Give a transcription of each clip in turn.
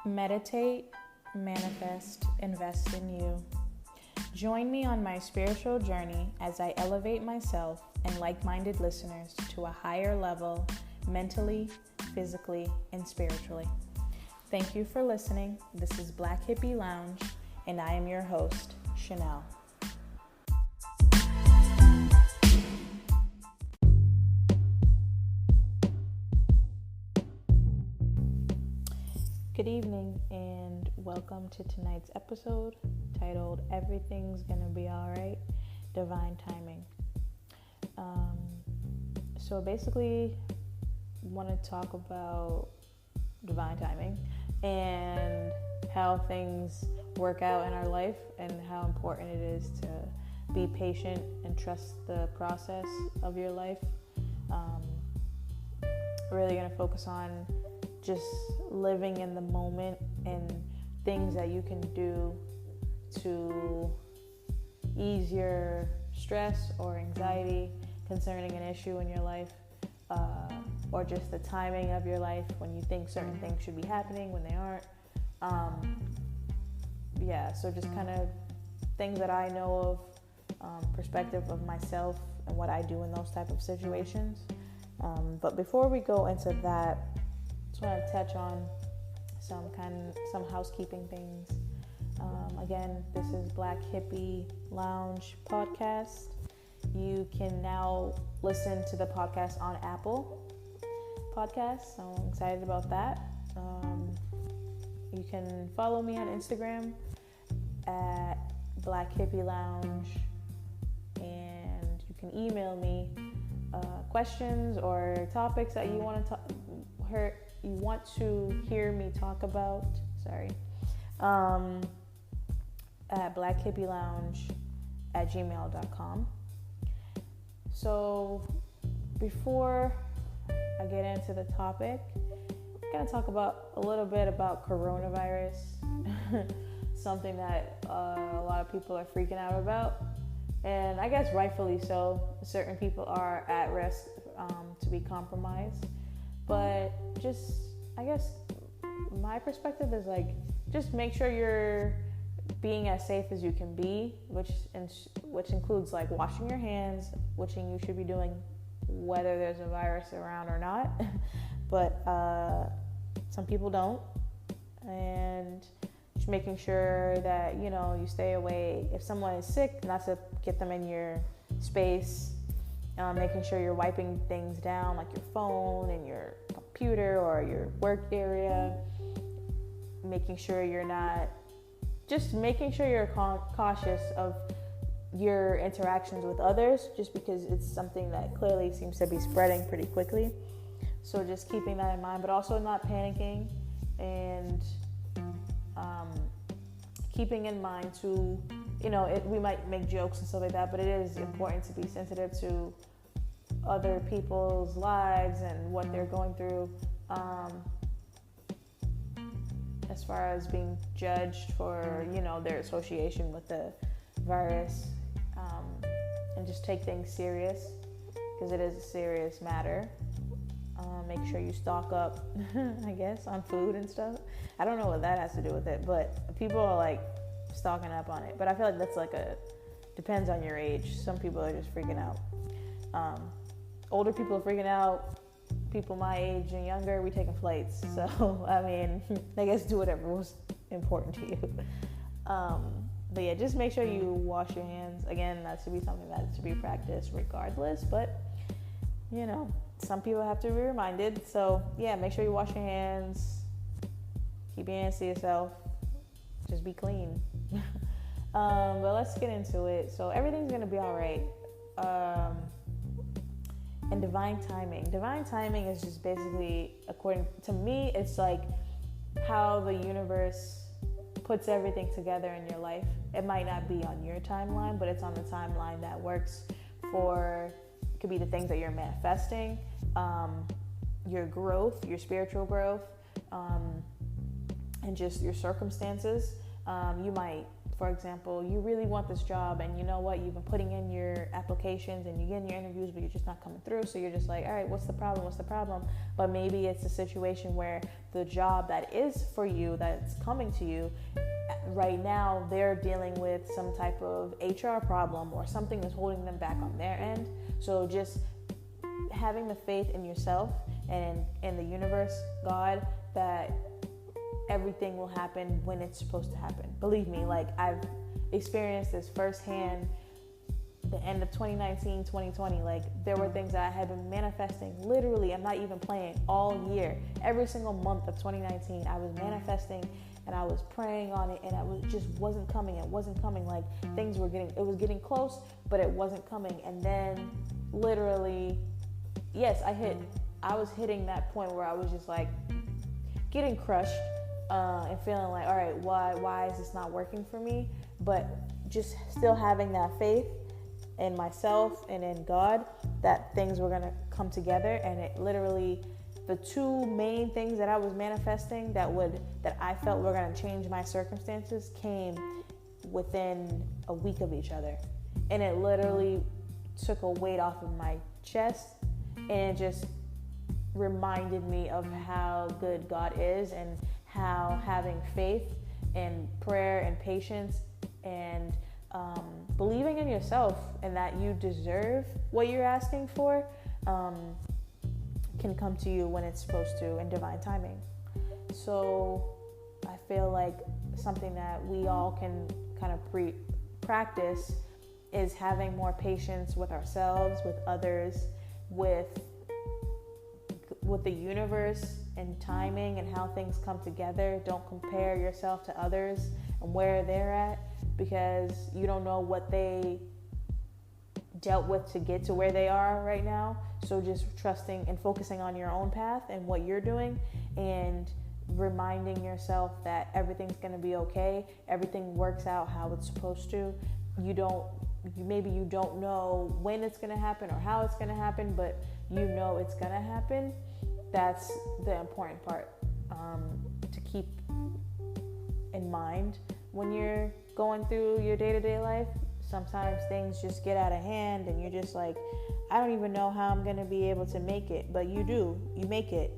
Meditate, manifest, invest in you. Join me on my spiritual journey as I elevate myself and like-minded listeners to a higher level mentally, physically, and spiritually. Thank you for listening. This is Black Hippie Lounge, and I am your host, Chanel. Good evening and welcome to tonight's episode titled Everything's Gonna Be Alright, Divine Timing. So basically want to talk about divine timing and how things work out in our life and how important it is to be patient and trust the process of your life. Really going to focus on just living in the moment and things that you can do to ease your stress or anxiety concerning an issue in your life, or just the timing of your life when you think certain things should be happening when they aren't. So just kind of things that I know of, perspective of myself and what I do in those type of situations. But before we go into that, just want to touch on some housekeeping things. Again, this is Black Hippie Lounge podcast. You can now listen to the podcast on Apple Podcasts, so I'm excited about that. You can follow me on Instagram at Black Hippie Lounge, and you can email me questions or topics that you want to hear me talk about. At blackhippielounge@gmail.com. So before I get into the topic, I'm going to talk a little bit about coronavirus, something that a lot of people are freaking out about, and I guess rightfully so. Certain people are at risk to be compromised, but just, I guess my perspective is just make sure you're being as safe as you can be, which includes washing your hands, which you should be doing whether there's a virus around or not. But some people don't, and just making sure that you stay away. If someone is sick, not to get them in your space. Making sure you're wiping things down, like your phone and your computer or your work area. Making sure you're cautious of your interactions with others, just because it's something that clearly seems to be spreading pretty quickly. So just keeping that in mind, but also not panicking and keeping in mind to, we might make jokes and stuff like that, but it is important to be sensitive to other people's lives and what they're going through, as far as being judged for, their association with the virus, and just take things serious, because it is a serious matter. Make sure you stock up, I guess, on food and stuff. I don't know what that has to do with it, but people are stocking up on it. But I feel like that's depends on your age. Some people are just freaking out. Older people are freaking out. People my age and younger, we taking flights. So, I guess do whatever was important to you. But yeah, just make sure you wash your hands. Again, that should be something that's to be practiced regardless. But, some people have to be reminded. So, yeah, make sure you wash your hands. Keep your hands to yourself. Just be clean. But let's get into it. So everything's going to be all right. And divine timing. Divine timing is just basically, according to me, it's how the universe puts everything together in your life. It might not be on your timeline, but it's on the timeline that works for, it could be the things that you're manifesting, your growth, your spiritual growth, and just your circumstances. You might, for example, you really want this job, and you know what, you've been putting in your applications and you're getting your interviews, but you're just not coming through. So you're just like, all right, what's the problem? But maybe it's a situation where the job that is for you, that's coming to you right now, they're dealing with some type of HR problem or something that's holding them back on their end. So just having the faith in yourself and in the universe, God, that everything will happen when it's supposed to happen. Believe me, like, I've experienced this firsthand. The end of 2019, 2020, like, there were things that I had been manifesting, literally, I'm not even playing, all year. Every single month of 2019, I was manifesting and I was praying on it, and just wasn't coming. It wasn't coming. Like, it was getting close, but it wasn't coming. And then literally, yes, I was hitting that point where I was just like getting crushed, and feeling like, all right, why is this not working for me? But just still having that faith in myself and in God that things were going to come together. And it literally, the two main things that I was manifesting that I felt were going to change my circumstances came within a week of each other. And it literally took a weight off of my chest, and it just reminded me of how good God is, and how having faith and prayer and patience and believing in yourself and that you deserve what you're asking for can come to you when it's supposed to, in divine timing. So I feel like something that we all can kind of practice is having more patience with ourselves, with others, with the universe and timing and how things come together. Don't compare yourself to others and where they're at, because you don't know what they dealt with to get to where they are right now. So just trusting and focusing on your own path and what you're doing, and reminding yourself that everything's going to be okay. Everything works out how it's supposed to. Maybe you don't know when it's going to happen or how it's going to happen, but you know it's going to happen. That's the important part to keep in mind when you're going through your day-to-day life. Sometimes things just get out of hand and you're just like, I don't even know how I'm going to be able to make it. But you do. You make it.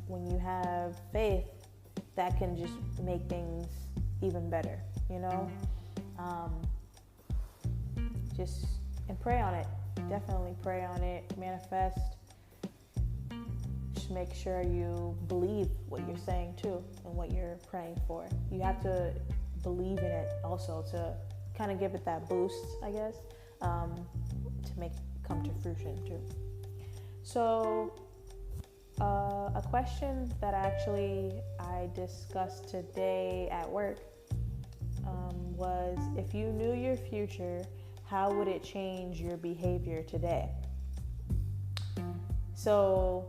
When you have faith, that can just make things even better, you know? And pray on it. Definitely pray on it. Manifest. Just make sure you believe what you're saying too, and what you're praying for. You have to believe in it also to kind of give it that boost, I guess, to make it come to fruition too. So a question that I discussed today at work was, if you knew your future, how would it change your behavior today? So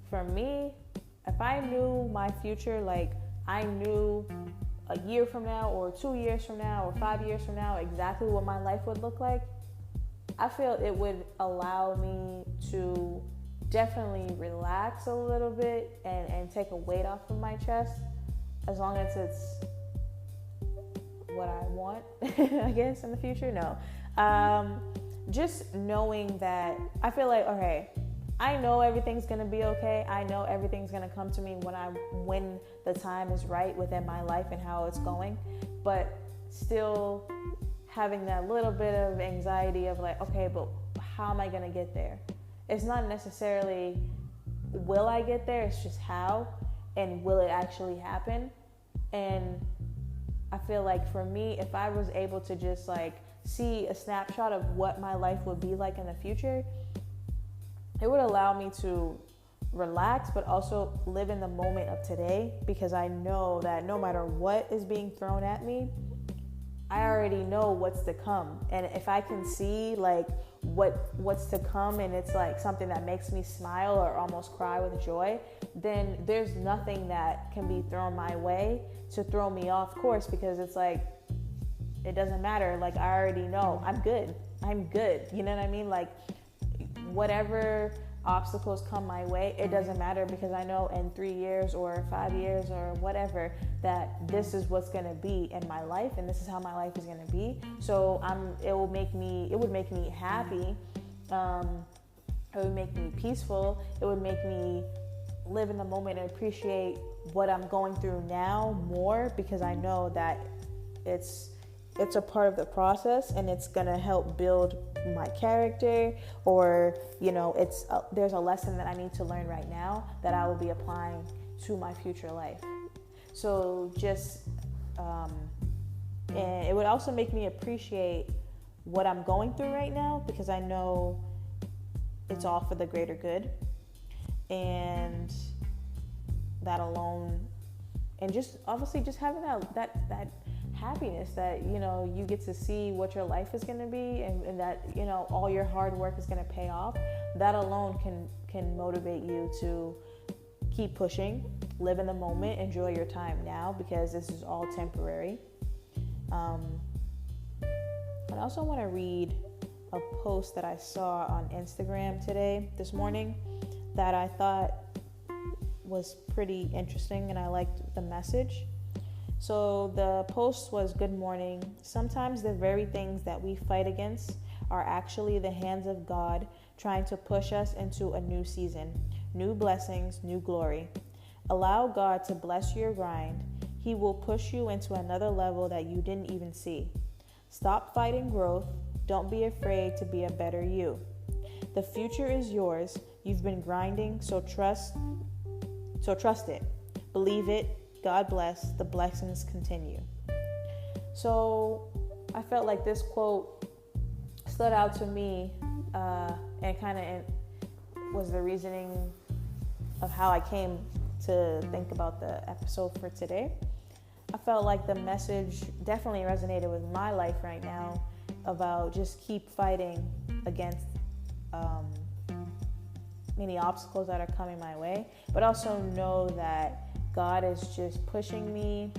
for me, if I knew my future, like I knew a year from now or 2 years from now or 5 years from now exactly what my life would look like, I feel it would allow me to definitely relax a little bit and take a weight off of my chest, as long as it's what I want, I guess, in the future. No. Just knowing that I feel like, okay, I know everything's going to be okay. I know everything's going to come to me when the time is right within my life and how it's going. But still having that little bit of anxiety of like, okay, but how am I going to get there? It's not necessarily will I get there, it's just how, and will it actually happen? And I feel like for me, if I was able to just like see a snapshot of what my life would be like in the future, it would allow me to relax, but also live in the moment of today, because I know that no matter what is being thrown at me, I already know what's to come. And if I can see like what's to come, and it's like something that makes me smile or almost cry with joy, then there's nothing that can be thrown my way to throw me off course, because it's like, it doesn't matter. Like, I already know I'm good. You know what I mean? Like, whatever obstacles come my way, it doesn't matter, because I know in 3 years or 5 years or whatever that this is what's going to be in my life, and this is how my life is going to be. So it would make me happy. It would make me peaceful. It would make me live in the moment and appreciate what I'm going through now more, because I know that it's a part of the process, and it's gonna help build my character, or there's a lesson that I need to learn right now that I will be applying to my future life. So and it would also make me appreciate what I'm going through right now, because I know it's all for the greater good. And that alone, and just obviously just having that happiness that you get to see what your life is going to be, and that all your hard work is going to pay off. That alone can motivate you to keep pushing, live in the moment, enjoy your time now, because this is all temporary. I also want to read a post that I saw on Instagram this morning, that I thought was pretty interesting, and I liked the message. So the post was, "Good morning. Sometimes the very things that we fight against are actually the hands of God trying to push us into a new season, new blessings, new glory. Allow God to bless your grind. He will push you into another level that you didn't even see. Stop fighting growth. Don't be afraid to be a better you. The future is yours. You've been grinding, so trust it. Believe it. God bless. The blessings continue." So I felt like this quote stood out to me, and kind of was the reasoning of how I came to think about the episode for today. I felt like the message definitely resonated with my life right now, about just keep fighting against many obstacles that are coming my way, but also know that God is just pushing me,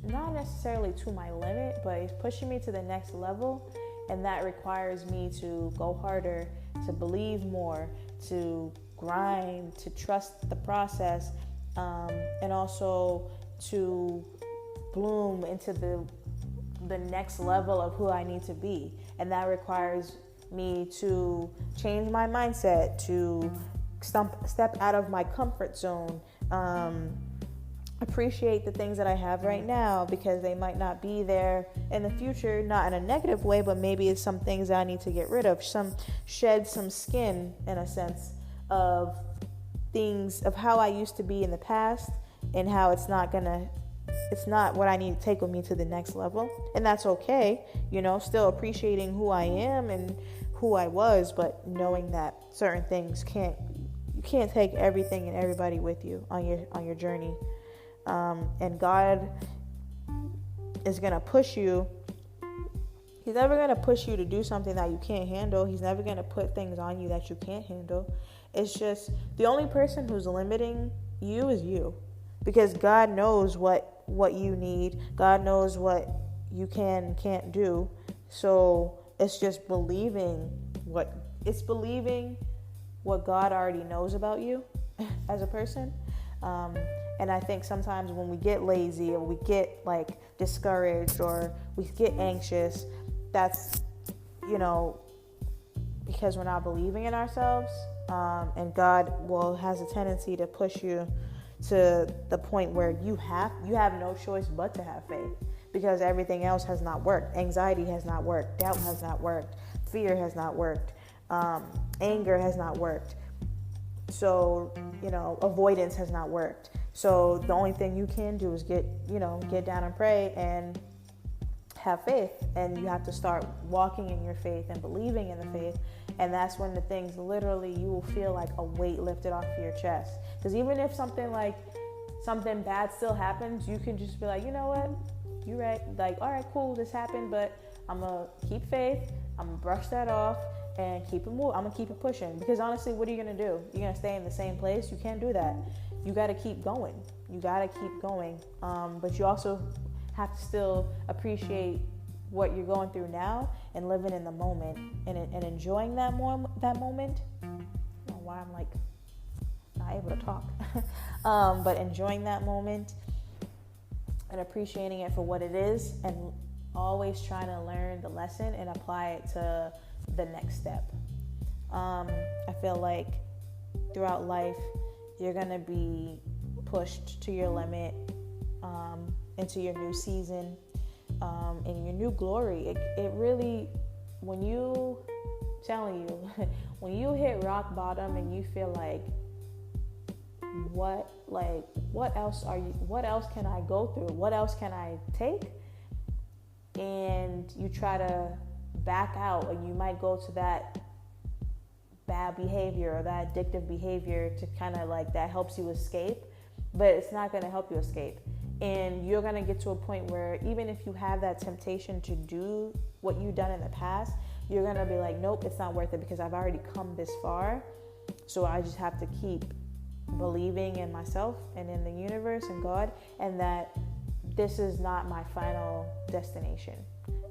not necessarily to my limit, but He's pushing me to the next level, and that requires me to go harder, to believe more, to grind, to trust the process, and also to bloom into the next level of who I need to be. And that requires me to change my mindset, to step out of my comfort zone, appreciate the things that I have right now, because they might not be there in the future, not in a negative way, but maybe it's some things that I need to get rid of, shed some skin, in a sense, of things of how I used to be in the past, and how it's not what I need to take with me to the next level. And that's okay, still appreciating who I am and who I was, but knowing that certain things you can't take everything and everybody with you on your journey. And God is going to push you. He's never going to push you to do something that you can't handle. He's never going to put things on you that you can't handle. It's just the only person who's limiting you is you, because God knows what you need. God knows what you can and can't do. So it's just believing what God already knows about you as a person. And I think sometimes when we get lazy, or we get discouraged, or we get anxious, that's because we're not believing in ourselves. And God has a tendency to push you to the point where you have no choice but to have faith, because everything else has not worked. Anxiety has not worked. Doubt has not worked. Fear has not worked. Anger has not worked. So, avoidance has not worked. So the only thing you can do is get down and pray and have faith. And you have to start walking in your faith and believing in the faith. And that's when the things literally, you will feel like a weight lifted off of your chest. Because even if something bad still happens, you can just be like, you know what? You're right. All right, cool, this happened, but I'm going to keep faith. I'm going to brush that off and keep it moving. I'm going to keep it pushing. Because honestly, what are you going to do? You're going to stay in the same place? You can't do that. You got to keep going. But you also have to still appreciate what you're going through now and living in the moment and enjoying that moment. I don't know why I'm like not able to talk. But enjoying that moment and appreciating it for what it is, and always trying to learn the lesson and apply it to the next step. I feel like throughout life, you're going to be pushed to your limit, into your new season, and your new glory. It really, when you, telling you, when you hit rock bottom and you feel like, what else can I go through? What else can I take? And you try to back out, and you might go to that bad behavior or that addictive behavior to kind of like that helps you escape, but it's not going to help you escape. And you're going to get to a point where even if you have that temptation to do what you've done in the past, you're going to be like, nope, it's not worth it because I've already come this far. So I just have to keep believing in myself and in the universe and God, and that this is not my final destination.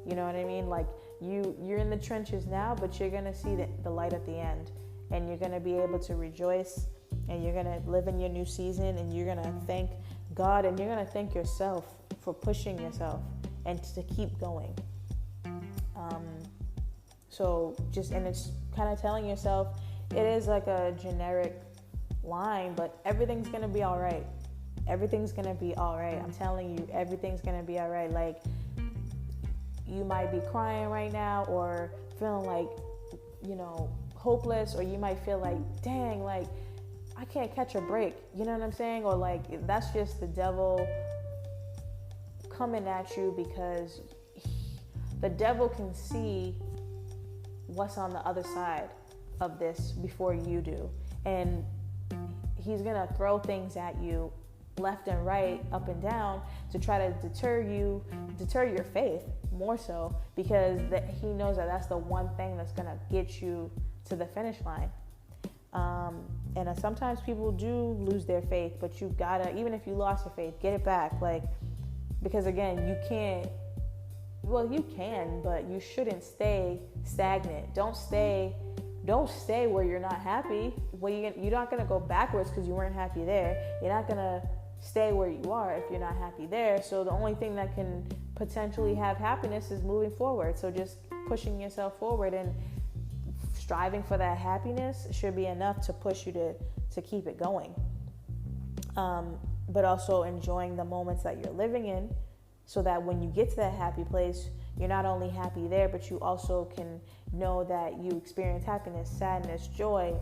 You know what I mean? Like you're in the trenches now, but you're going to see the light at the end, and you're going to be able to rejoice, and you're going to live in your new season, and you're going to thank God, and you're going to thank yourself for pushing yourself and to keep going. And it's kind of telling yourself, it is like a generic line, but everything's going to be all right. Everything's going to be all right. I'm telling you, everything's going to be all right. Like, you might be crying right now or feeling like, hopeless, or you might feel like, dang, like, I can't catch a break. You know what I'm saying? Or like, that's just the devil coming at you, because the devil can see what's on the other side of this before you do. And he's going to throw things at you left and right, up and down, to try to deter your faith more so, because he knows that that's the one thing that's going to get you to the finish line. And sometimes people do lose their faith, but you gotta, even if you lost your faith, get it back. Like, because again, you can, but you shouldn't stay stagnant. Don't stay where you're not happy. You're not gonna go backwards because you weren't happy there. You're not gonna stay where you are if you're not happy there. So the only thing that can potentially have happiness is moving forward. So just pushing yourself forward and striving for that happiness should be enough to push you to keep it going. But also enjoying the moments that you're living in, so that when you get to that happy place, you're not only happy there, but you also can know that you experience happiness, sadness, joy,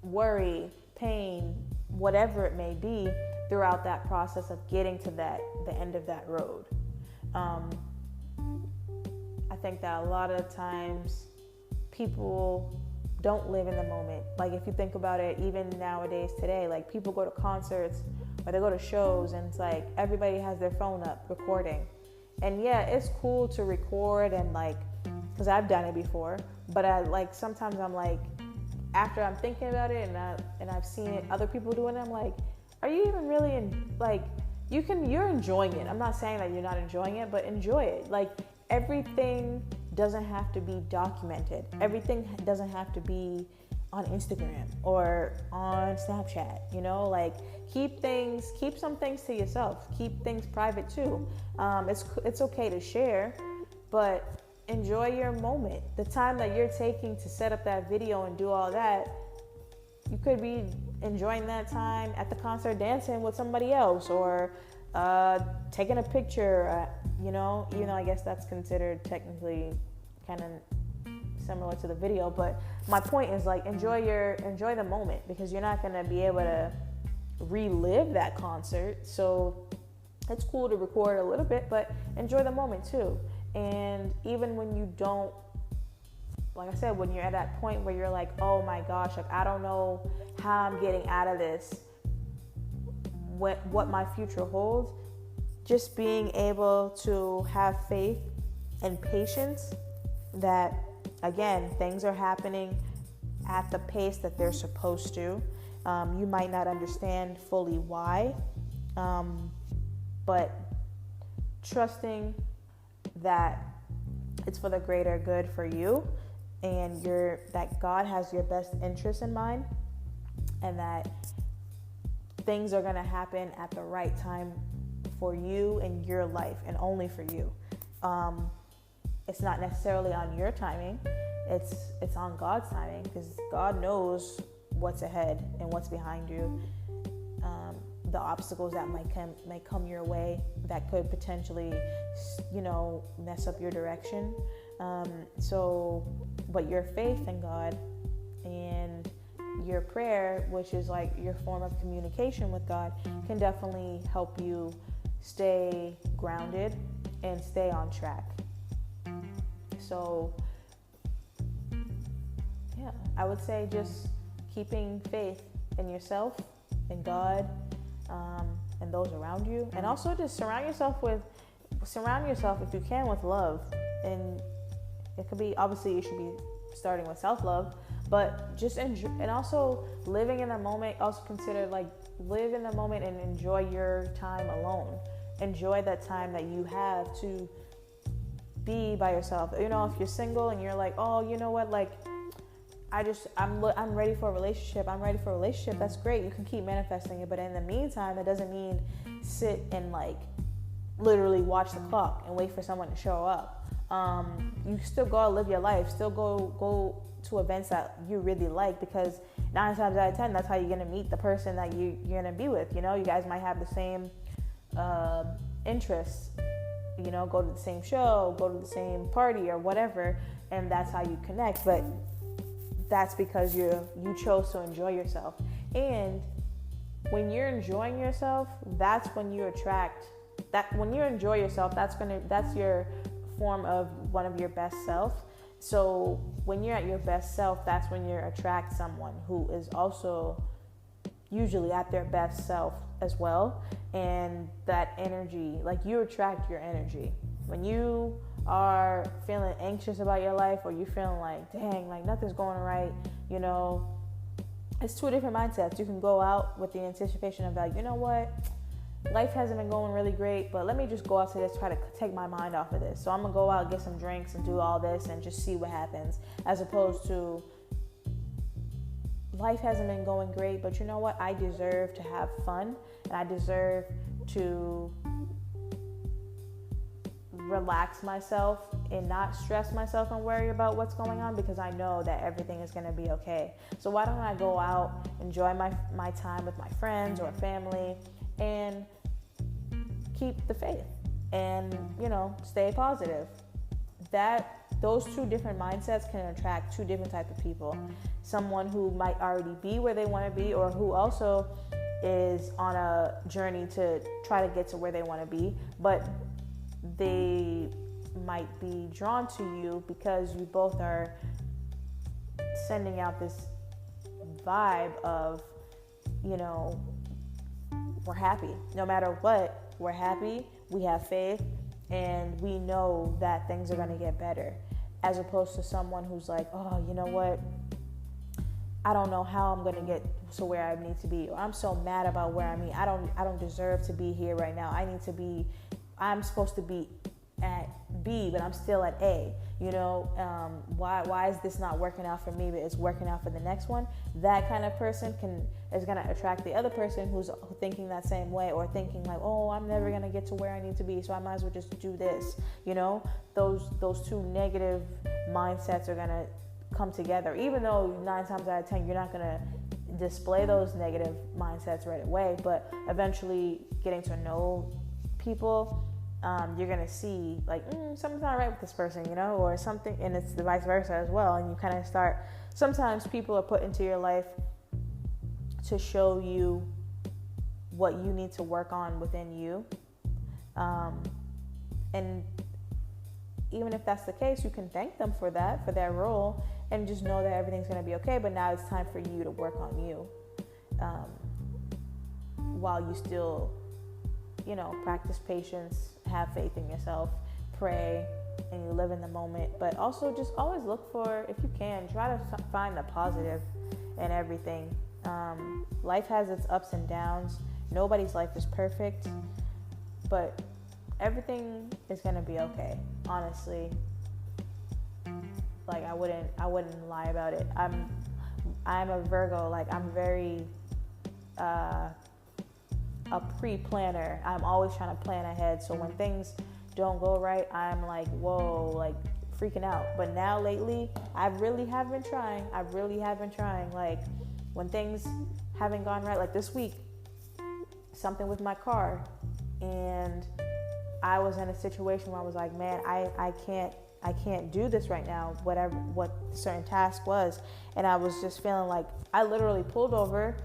worry, pain, whatever it may be, throughout that process of getting to the end of that road. I think that a lot of times people don't live in the moment. Like, if you think about it, even nowadays today, like, people go to concerts or they go to shows, and it's like everybody has their phone up recording. And yeah, it's cool to record, and like, because I've done it before, but sometimes I'm like, after I'm thinking about it and I've seen it, other people doing it, I'm like, are you even really you're enjoying it. I'm not saying that you're not enjoying it, but enjoy it. Like, everything doesn't have to be documented. Everything doesn't have to be on Instagram or on Snapchat, like, keep some things to yourself. Keep things private too. It's okay to share, but enjoy your moment. The time that you're taking to set up that video and do all that, you could be enjoying that time at the concert dancing with somebody else, or taking a picture, even though I guess that's considered technically kind of similar to the video. But my point is, like, enjoy the moment, because you're not going to be able to relive that concert. So it's cool to record a little bit, but enjoy the moment too. And even when you don't, like I said, when you're at that point where you're like, oh my gosh, like, I don't know how I'm getting out of this, what my future holds, just being able to have faith and patience that, again, things are happening at the pace that they're supposed to. You might not understand fully why, but trusting that it's for the greater good for you, and that God has your best interest in mind, and that things are going to happen at the right time for you and your life, and only for you. It's not necessarily on your timing. It's on God's timing, because God knows what's ahead and what's behind you. The obstacles that might come your way that could potentially, mess up your direction. But your faith in God and your prayer, which is like your form of communication with God, can definitely help you stay grounded and stay on track. So, yeah, I would say just keeping faith in yourself, in God, and those around you, and also just surround yourself if you can with love. And it could be, obviously you should be starting with self-love, but just enjoy, and also living in the moment. Also consider, like, live in the moment and enjoy your time alone. Enjoy that time that you have to be by yourself. If you're single and you're like, oh, you know what, like, I'm ready for a relationship. That's great. You can keep manifesting it. But in the meantime, that doesn't mean sit and, like, literally watch the clock and wait for someone to show up. You still go live your life. Still go to events that you really like, because 9 times out of 10, that's how you're going to meet the person that you're going to be with. You guys might have the same interests. Go to the same show, go to the same party or whatever, and that's how you connect. But that's because you chose to enjoy yourself. And when you're enjoying yourself, that's when you attract that. When you enjoy yourself, that's your form of one of your best self. So when you're at your best self, that's when you attract someone who is also usually at their best self as well. And that energy, like, you attract your energy. When you are feeling anxious about your life, or you're feeling like, dang, like nothing's going right, it's two different mindsets. You can go out with the anticipation of, like, you know what, life hasn't been going really great, but let me just go out to this, try to take my mind off of this. So I'm gonna go out, get some drinks, and do all this and just see what happens, as opposed to, life hasn't been going great, but you know what, I deserve to have fun, and I deserve to relax myself and not stress myself and worry about what's going on, because I know that everything is going to be okay. So why don't I go out, enjoy my time with my friends or family, and keep the faith and, stay positive. Those two different mindsets can attract two different types of people. Someone who might already be where they want to be, or who also is on a journey to try to get to where they want to be, but they might be drawn to you because you both are sending out this vibe of, we're happy. No matter what, we're happy, we have faith, and we know that things are going to get better. As opposed to someone who's like, oh, you know what, I don't know how I'm going to get to where I need to be, or I'm so mad about where I'm at. I don't deserve to be here right now. I'm supposed to be at B, but I'm still at A. Why is this not working out for me, but it's working out for the next one? That kind of person is going to attract the other person who's thinking that same way, or thinking like, oh, I'm never going to get to where I need to be, so I might as well just do this. Those two negative mindsets are going to come together, even though 9 times out of 10 you're not going to display those negative mindsets right away, but eventually getting to know people, you're going to see, like, something's not right with this person, or something, and it's the vice versa as well. And you kind of start, sometimes people are put into your life to show you what you need to work on within you. And even if that's the case, you can thank them for that role, and just know that everything's going to be okay. But now it's time for you to work on you, while you still, practice patience, have faith in yourself, pray, and you live in the moment. But also just always look for, if you can, try to find the positive in everything. Life has its ups and downs. Nobody's life is perfect, but everything is gonna be okay. Honestly, like I wouldn't lie about it. I'm a Virgo. Like I'm very a pre-planner. I'm always trying to plan ahead. So when things don't go right, I'm like, whoa, like freaking out. But now lately, I really have been trying. Like when things haven't gone right, like this week, something with my car, and I was in a situation where I was like, man, I can't do this right now, what certain task was. And I was just feeling like I literally pulled over,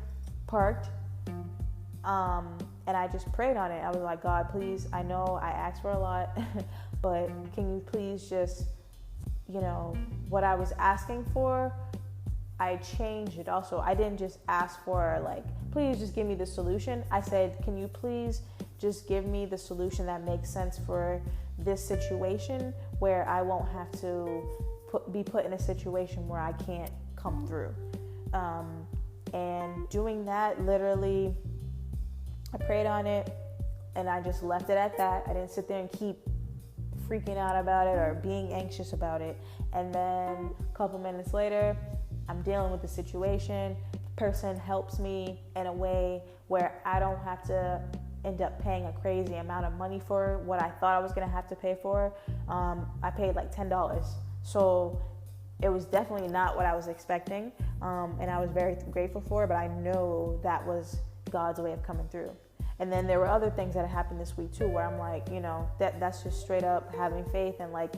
parked, and I just prayed on it. I was like, God, please, I know I asked for a lot, but can you please just, what I was asking for, I changed it also. I didn't just ask for like, please just give me the solution. I said, can you please just give me the solution that makes sense for this situation where I won't have to be put in a situation where I can't come through. And doing that, literally, I prayed on it and I just left it at that. I didn't sit there and keep freaking out about it or being anxious about it. And then a couple minutes later, I'm dealing with the situation. The person helps me in a way where I don't have to end up paying a crazy amount of money for what I thought I was going to have to pay for. I paid like $10. So it was definitely not what I was expecting. And I was very grateful for it, but I know that was God's way of coming through. And then there were other things that happened this week too, where I'm like, that's just straight up having faith and like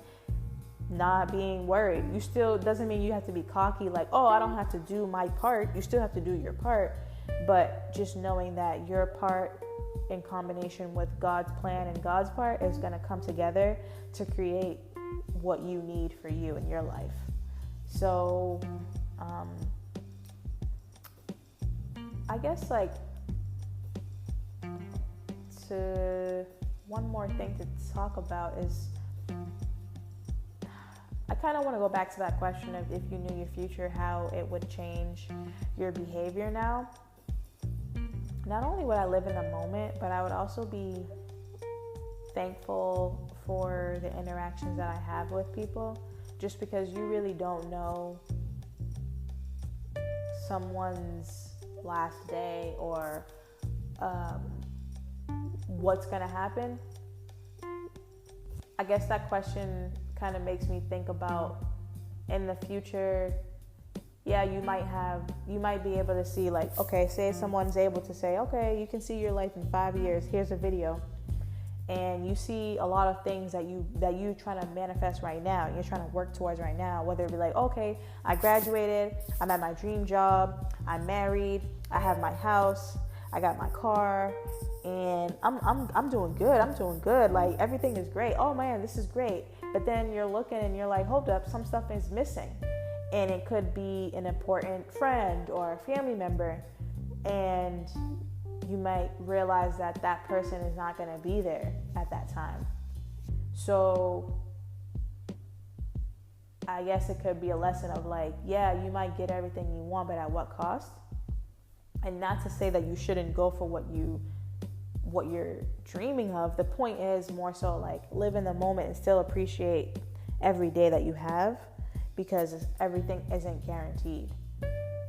not being worried. You still, doesn't mean you have to be cocky, like, oh, I don't have to do my part. You still have to do your part, but just knowing that your part in combination with God's plan and God's part is going to come together to create what you need for you in your life. So, I guess like one more thing to talk about is I kind of want to go back to that question of if you knew your future, how it would change your behavior now. Not only would I live in the moment, but I would also be thankful for the interactions that I have with people, just because you really don't know someone's last day or what's going to happen. I guess that question kind of makes me think about in the future. Yeah, you might be able to see like, okay, say someone's able to say, okay, you can see your life in 5 years. Here's a video. And you see a lot of things that you trying to manifest right now. You're trying to work towards right now, whether it be like, okay, I graduated, I'm at my dream job, I'm married, I have my house, I got my car, and I'm doing good. I'm doing good. Like everything is great. Oh man, this is great. But then you're looking and you're like, hold up, some stuff is missing. And it could be an important friend or a family member. And you might realize that that person is not going to be there at that time. So I guess it could be a lesson of like, yeah, you might get everything you want, but at what cost? And not to say that you shouldn't go for what you're dreaming of. The point is more so like live in the moment and still appreciate every day that you have, because everything isn't guaranteed.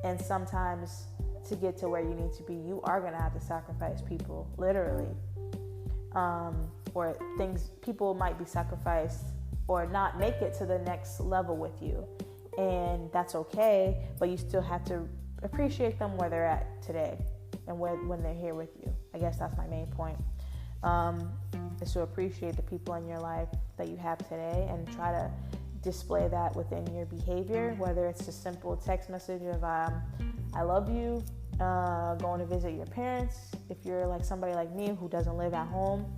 And sometimes to get to where you need to be, you are going to have to sacrifice people, literally. Or people might be sacrificed or not make it to the next level with you. And that's okay, but you still have to appreciate them where they're at today and when they're here with you. I guess that's my main point. Is to appreciate the people in your life that you have today and try to display that within your behavior, whether it's a simple text message of I love you, going to visit your parents, if you're like somebody like me who doesn't live at home,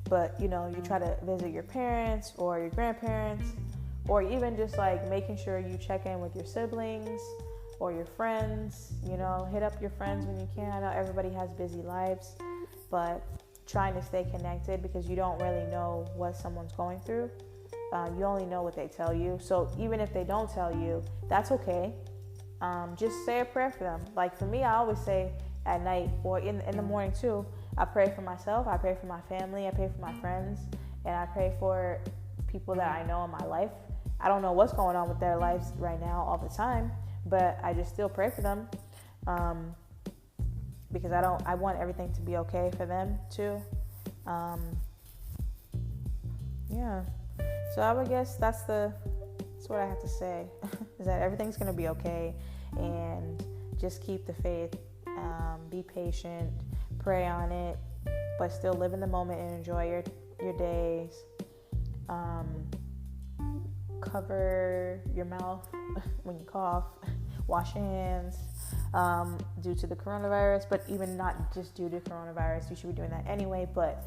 but you try to visit your parents or your grandparents, or even just like making sure you check in with your siblings or your friends, hit up your friends when you can. I know everybody has busy lives, but trying to stay connected, because you don't really know what someone's going through. You only know what they tell you. So even if they don't tell you, that's okay. Just say a prayer for them. Like for me, I always say at night or in the morning too, I pray for myself, I pray for my family, I pray for my friends, and I pray for people that I know in my life. I don't know what's going on with their lives right now all the time, but I just still pray for them, because I want everything to be okay for them too. Yeah. So I would guess that's what I have to say, is that everything's going to be okay, and just keep the faith, be patient, pray on it, but still live in the moment and enjoy your days. Cover your mouth when you cough, wash your hands, due to the coronavirus, but even not just due to coronavirus, you should be doing that anyway, but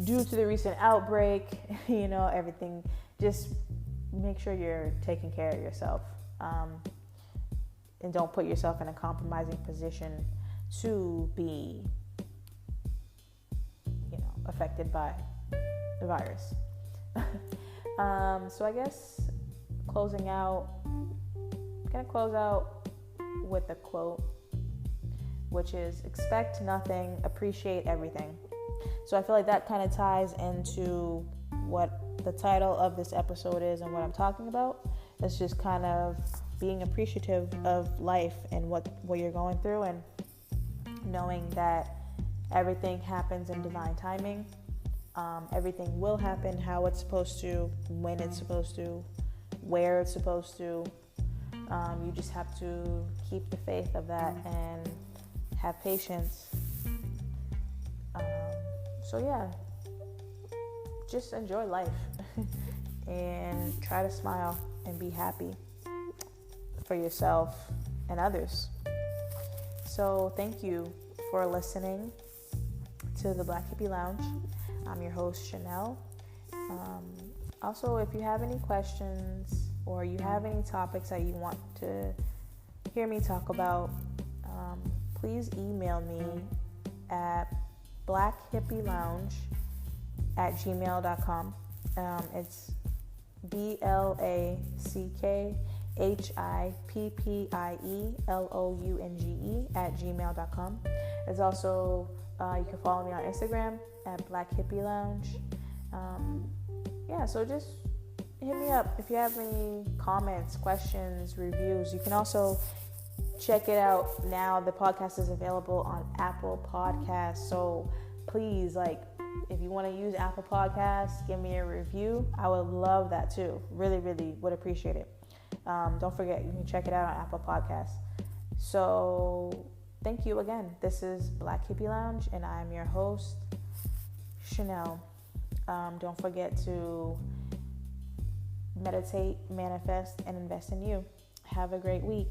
due to the recent outbreak, everything, just make sure you're taking care of yourself, and don't put yourself in a compromising position to be, affected by the virus. So I guess I'm gonna close out with a quote, which is, expect nothing, appreciate everything. So I feel like that kind of ties into what the title of this episode is and what I'm talking about. It's just kind of being appreciative of life and what you're going through, and knowing that everything happens in divine timing. Everything will happen how it's supposed to, when it's supposed to, where it's supposed to. You just have to keep the faith of that and have patience. So yeah, just enjoy life and try to smile and be happy for yourself and others. So thank you for listening to the Black Hippie Lounge. I'm your host, Chanel. Also, if you have any questions or you have any topics that you want to hear me talk about, please email me at blackhippilounge@gmail.com. It's BLACKHIPPIELOUNGE@gmail.com. It's also, you can follow me on Instagram at Black Hippie Lounge. So just hit me up if you have any comments, questions, reviews. You can also check it out now. The podcast is available on Apple Podcasts. So please, if you want to use Apple Podcasts, give me a review. I would love that too. Really, really would appreciate it. Don't forget, you can check it out on Apple Podcasts. So thank you again. This is Black Hippie Lounge, and I'm your host, Chanel. Don't forget to meditate, manifest, and invest in you. Have a great week.